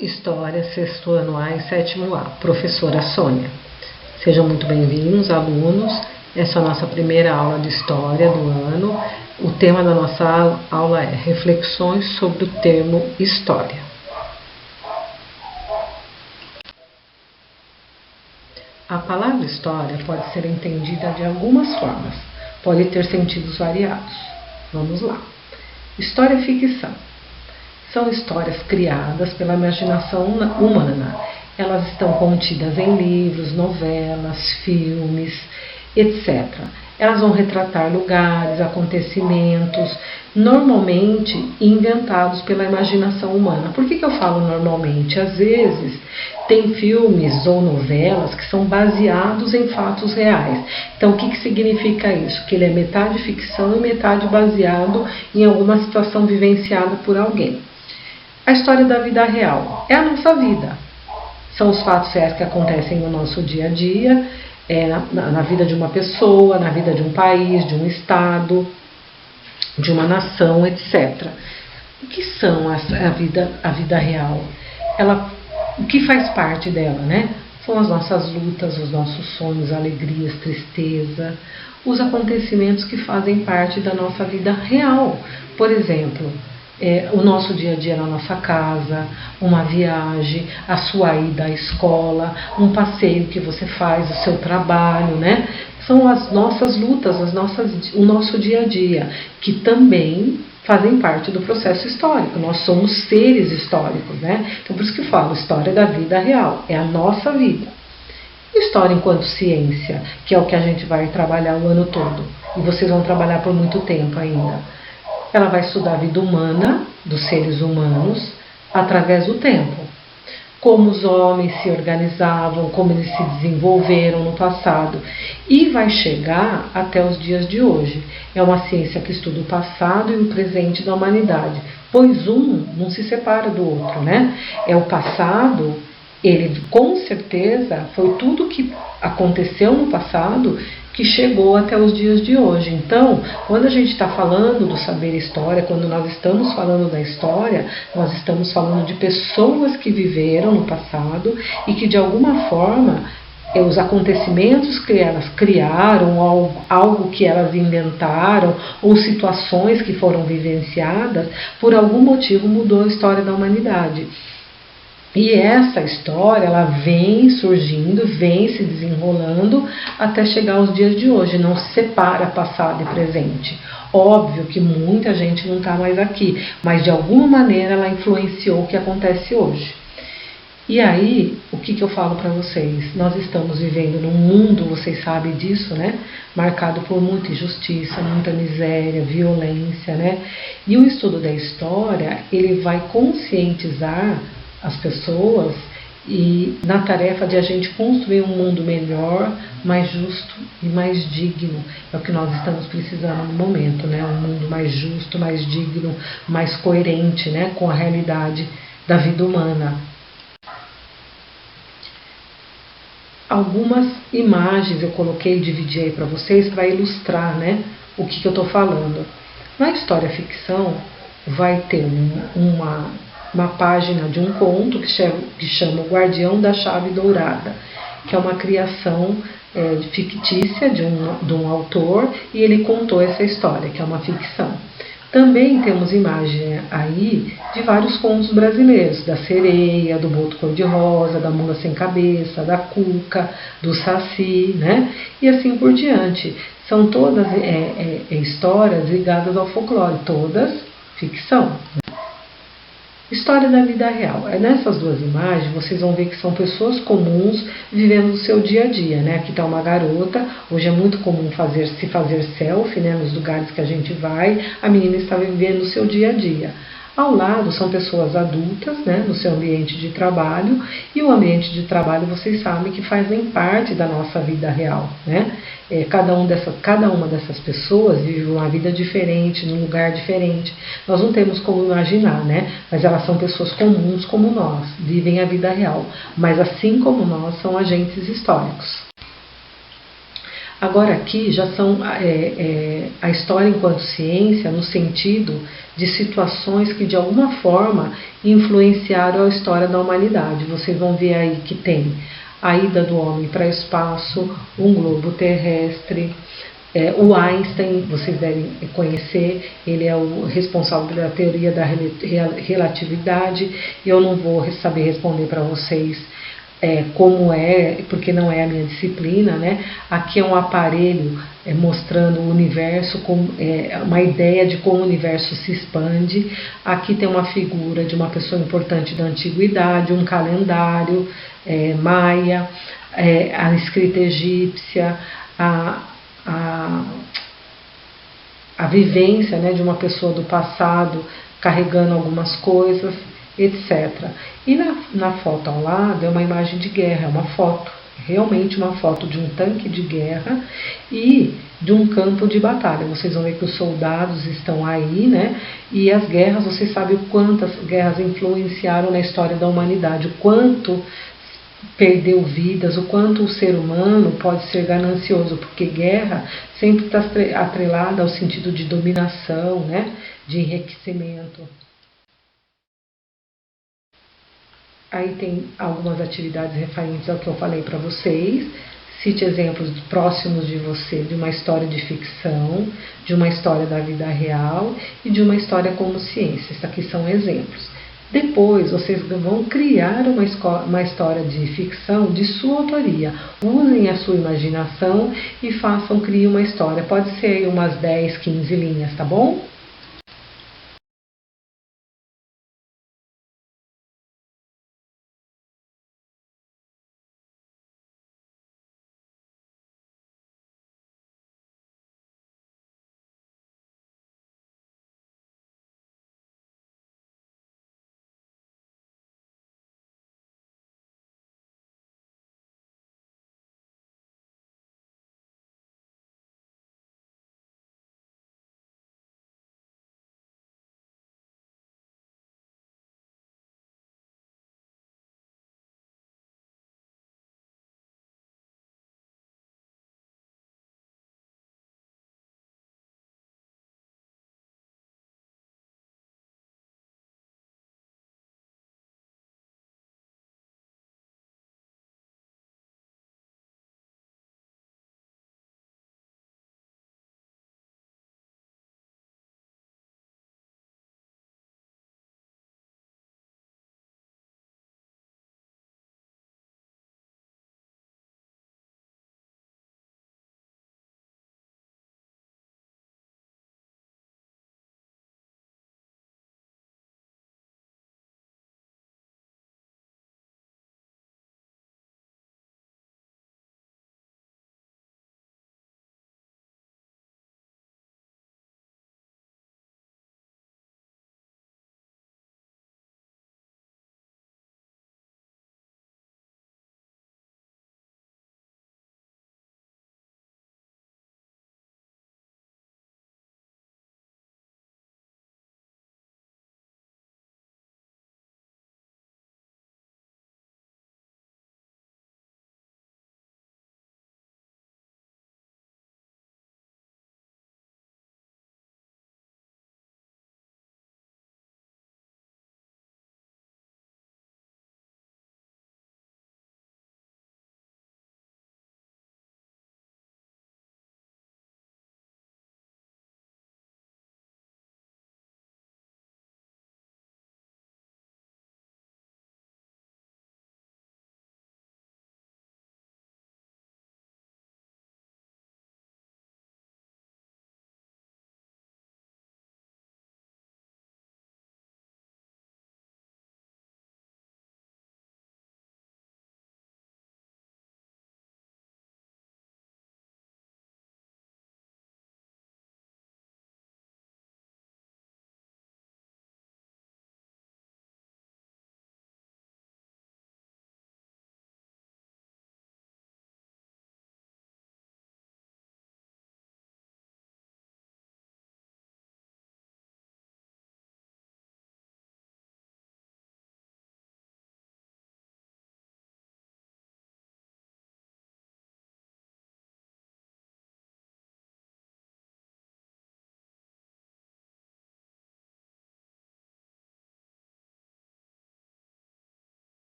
História, sexto ano A e sétimo A, professora Sônia. Sejam muito bem-vindos, alunos. Essa é a nossa primeira aula de História do ano. O tema da nossa aula é Reflexões sobre o termo História. A palavra História pode ser entendida de algumas formas. Pode ter sentidos variados. Vamos lá. História é ficção. São histórias criadas pela imaginação humana. Elas estão contidas em livros, novelas, filmes, etc. Elas vão retratar lugares, acontecimentos, normalmente inventados pela imaginação humana. Por que eu falo normalmente? Às vezes tem filmes ou novelas que são baseados em fatos reais. Então o que significa isso? Que ele é metade ficção e metade baseado em alguma situação vivenciada por alguém. A história da vida real é a nossa vida. São os fatos reais que acontecem no nosso dia a dia, na vida de uma pessoa, na vida de um país, de um estado, de uma nação, etc. O que são a vida real? O que faz parte dela, né? São as nossas lutas, os nossos sonhos, alegrias, tristeza, os acontecimentos que fazem parte da nossa vida real. Por exemplo, o nosso dia a dia na nossa casa, uma viagem, a sua ida à escola, um passeio que você faz, o seu trabalho, né? São as nossas lutas, o nosso dia a dia, que também fazem parte do processo histórico. Nós somos seres históricos, né? Então por isso que eu falo, história da vida real, é a nossa vida. História enquanto ciência, que é o que a gente vai trabalhar o ano todo, e vocês vão trabalhar por muito tempo ainda. Ela vai estudar a vida humana, dos seres humanos, através do tempo. Como os homens se organizavam, como eles se desenvolveram no passado. E vai chegar até os dias de hoje. É uma ciência que estuda o passado e o presente da humanidade. Pois um não se separa do outro, né? É o passado, ele com certeza foi tudo que aconteceu no passado que chegou até os dias de hoje. Então, quando a gente está falando do saber história, quando nós estamos falando da história, nós estamos falando de pessoas que viveram no passado e que de alguma forma os acontecimentos que elas criaram, algo que elas inventaram, ou situações que foram vivenciadas, por algum motivo mudou a história da humanidade. E essa história, ela vem surgindo, vem se desenrolando até chegar aos dias de hoje, não se separa passado e presente. Óbvio que muita gente não está mais aqui, mas de alguma maneira ela influenciou o que acontece hoje. E aí, o que eu falo para vocês? Nós estamos vivendo num mundo, vocês sabem disso, né? Marcado por muita injustiça, muita miséria, violência, né? E o estudo da história, ele vai conscientizar as pessoas e na tarefa de a gente construir um mundo melhor, mais justo e mais digno. É o que nós estamos precisando no momento, né? Um mundo mais justo, mais digno, mais coerente, né? Com a realidade da vida humana. Algumas imagens eu coloquei, dividi aí para vocês para ilustrar, né? O que eu estou falando. Na história ficção vai ter uma página de um conto que chama O Guardião da Chave Dourada, que é uma criação fictícia de um autor, e ele contou essa história, que é uma ficção. Também temos imagem aí de vários contos brasileiros, da sereia, do boto cor-de-rosa, da mula sem cabeça, da cuca, do saci, né? E assim por diante. São todas histórias ligadas ao folclore, todas ficção. História da vida real. Nessas duas imagens vocês vão ver que são pessoas comuns vivendo o seu dia a dia, né? Aqui está uma garota, hoje é muito comum se fazer selfie, né? Nos lugares que a gente vai, a menina está vivendo o seu dia a dia. Ao lado são pessoas adultas, né, no seu ambiente de trabalho, e o ambiente de trabalho vocês sabem que fazem parte da nossa vida real, né? Cada uma dessas pessoas vive uma vida diferente, num lugar diferente. Nós não temos como imaginar, né? Mas elas são pessoas comuns como nós, vivem a vida real. Mas assim como nós, são agentes históricos. Agora aqui já são a história enquanto ciência no sentido de situações que de alguma forma influenciaram a história da humanidade. Vocês vão ver aí que tem a ida do homem para o espaço, um globo terrestre, o Einstein, vocês devem conhecer, ele é o responsável pela teoria da relatividade. Eu não vou saber responder para vocês como porque não é a minha disciplina, né? Aqui é um aparelho mostrando o universo, uma ideia de como o universo se expande. Aqui tem uma figura de uma pessoa importante da antiguidade, um calendário maia, a escrita egípcia, a, a vivência, né, de uma pessoa do passado carregando algumas coisas, etc. E na foto ao lado é uma imagem de guerra, é uma foto, realmente uma foto de um tanque de guerra e de um campo de batalha. Vocês vão ver que os soldados estão aí, né? E as guerras, vocês sabem quantas guerras influenciaram na história da humanidade, o quanto perdeu vidas, o quanto o ser humano pode ser ganancioso, porque guerra sempre está atrelada ao sentido de dominação, né? De enriquecimento. Aí tem algumas atividades referentes ao que eu falei para vocês. Cite exemplos próximos de você, de uma história de ficção, de uma história da vida real e de uma história como ciência. Esses aqui são exemplos. Depois vocês vão criar uma história de ficção de sua autoria. Usem a sua imaginação e criem uma história. Pode ser umas 10, 15 linhas, tá bom?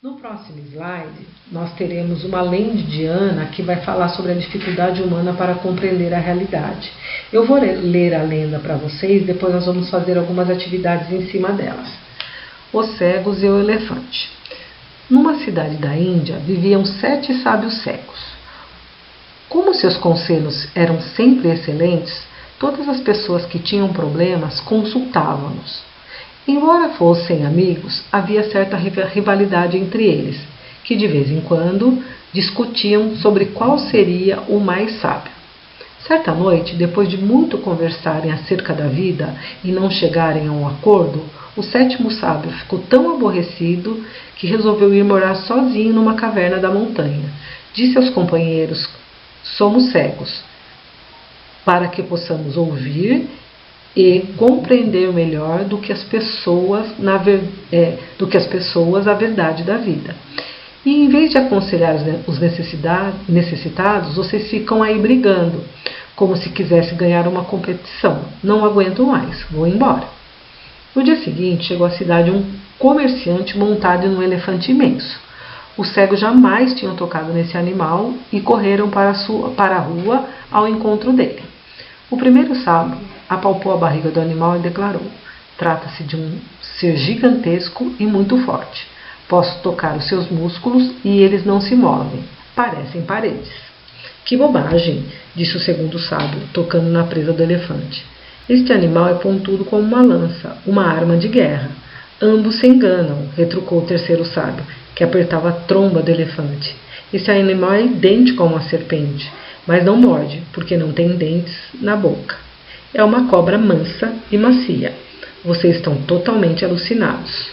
No próximo slide, nós teremos uma lenda indiana que vai falar sobre a dificuldade humana para compreender a realidade. Eu vou ler a lenda para vocês, depois nós vamos fazer algumas atividades em cima delas. Os cegos e o elefante. Numa cidade da Índia, viviam 7 sábios cegos. Como seus conselhos eram sempre excelentes, todas as pessoas que tinham problemas consultavam-nos. Embora fossem amigos, havia certa rivalidade entre eles, que de vez em quando discutiam sobre qual seria o mais sábio. Certa noite, depois de muito conversarem acerca da vida e não chegarem a um acordo, o 7º sábio ficou tão aborrecido que resolveu ir morar sozinho numa caverna da montanha. Disse aos companheiros: "Somos cegos, para que possamos ouvir e compreender melhor do que as pessoas a verdade da vida. E em vez de aconselhar os necessitados, vocês ficam aí brigando, como se quisessem ganhar uma competição. Não aguento mais, vou embora." No dia seguinte, chegou à cidade um comerciante montado em um elefante imenso. Os cegos jamais tinham tocado nesse animal e correram para a rua ao encontro dele. O primeiro sábio apalpou a barriga do animal e declarou: "Trata-se de um ser gigantesco e muito forte. Posso tocar os seus músculos e eles não se movem. Parecem paredes." "Que bobagem!" disse o segundo sábio, tocando na presa do elefante. "Este animal é pontudo como uma lança, uma arma de guerra." "Ambos se enganam", retrucou o terceiro sábio, que apertava a tromba do elefante. "Esse animal é idêntico a uma serpente, mas não morde, porque não tem dentes na boca. É uma cobra mansa e macia. Vocês estão totalmente alucinados",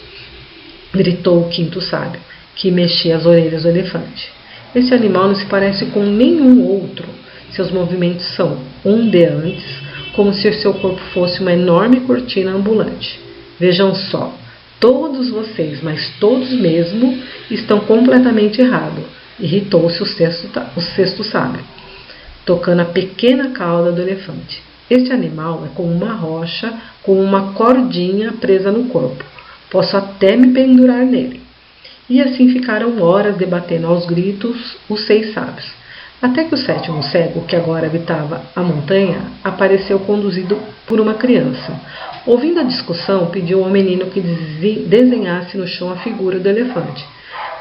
gritou o quinto sábio, que mexia as orelhas do elefante. "Esse animal não se parece com nenhum outro. Seus movimentos são ondeantes, como se seu corpo fosse uma enorme cortina ambulante. Vejam só, todos vocês, mas todos mesmo, estão completamente errados", irritou-se o sexto sábio, tocando a pequena cauda do elefante. "Este animal é como uma rocha com uma cordinha presa no corpo. Posso até me pendurar nele." E assim ficaram horas debatendo aos gritos os 6 sábios. Até que o 7º cego, que agora habitava a montanha, apareceu conduzido por uma criança. Ouvindo a discussão, pediu ao menino que desenhasse no chão a figura do elefante.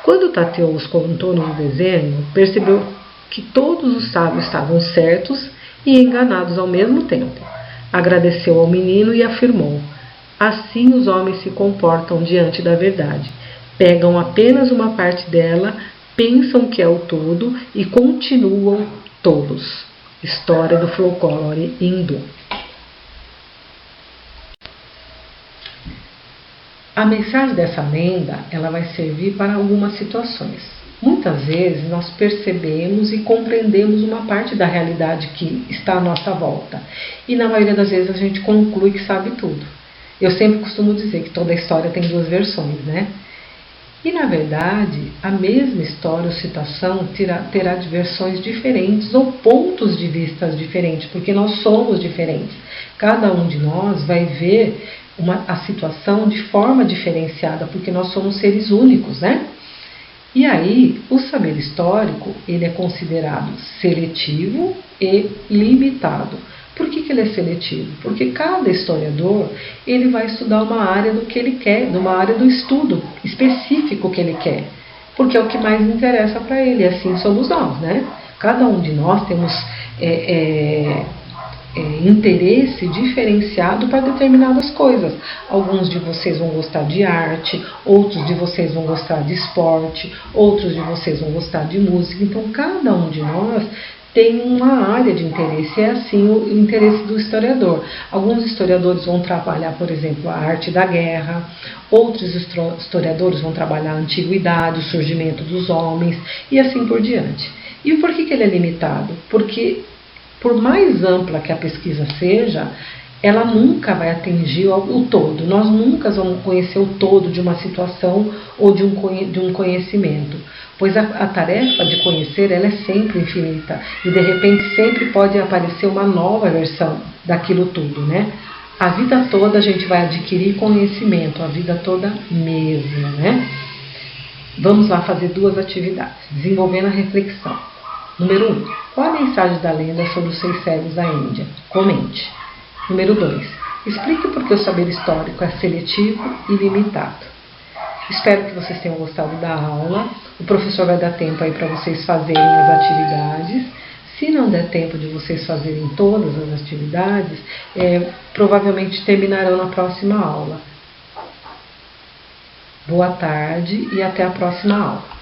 Quando tateou os contornos do desenho, percebeu que todos os sábios estavam certos e enganados ao mesmo tempo. Agradeceu ao menino e afirmou: "Assim os homens se comportam diante da verdade. Pegam apenas uma parte dela, pensam que é o todo e continuam tolos." História do folclore hindu. A mensagem dessa lenda, ela vai servir para algumas situações. Muitas vezes nós percebemos e compreendemos uma parte da realidade que está à nossa volta. E na maioria das vezes a gente conclui que sabe tudo. Eu sempre costumo dizer que toda história tem 2 versões, né? E na verdade, a mesma história ou situação terá versões diferentes ou pontos de vista diferentes, porque nós somos diferentes. Cada um de nós vai ver a situação de forma diferenciada, porque nós somos seres únicos, né? E aí, o saber histórico, ele é considerado seletivo e limitado. Por que ele é seletivo? Porque cada historiador, ele vai estudar uma área do que ele quer, uma área do estudo específico que ele quer, porque é o que mais interessa para ele, e assim somos nós, né? Cada um de nós temos interesse diferenciado para determinadas coisas. Alguns de vocês vão gostar de arte, outros de vocês vão gostar de esporte, outros de vocês vão gostar de música. Então, cada um de nós tem uma área de interesse, é assim o interesse do historiador. Alguns historiadores vão trabalhar, por exemplo, a arte da guerra, outros historiadores vão trabalhar a antiguidade, o surgimento dos homens e assim por diante. E por que ele é limitado? Porque por mais ampla que a pesquisa seja, ela nunca vai atingir o todo. Nós nunca vamos conhecer o todo de uma situação ou de um conhecimento, pois a tarefa de conhecer, ela é sempre infinita e de repente sempre pode aparecer uma nova versão daquilo tudo, né? A vida toda a gente vai adquirir conhecimento, a vida toda mesmo, né? Vamos lá fazer 2 atividades, desenvolvendo a reflexão. Número 1. Qual a mensagem da lenda sobre os 6 cegos da Índia? Comente. Número 2. Explique por que o saber histórico é seletivo e limitado. Espero que vocês tenham gostado da aula. O professor vai dar tempo aí para vocês fazerem as atividades. Se não der tempo de vocês fazerem todas as atividades, provavelmente terminarão na próxima aula. Boa tarde e até a próxima aula.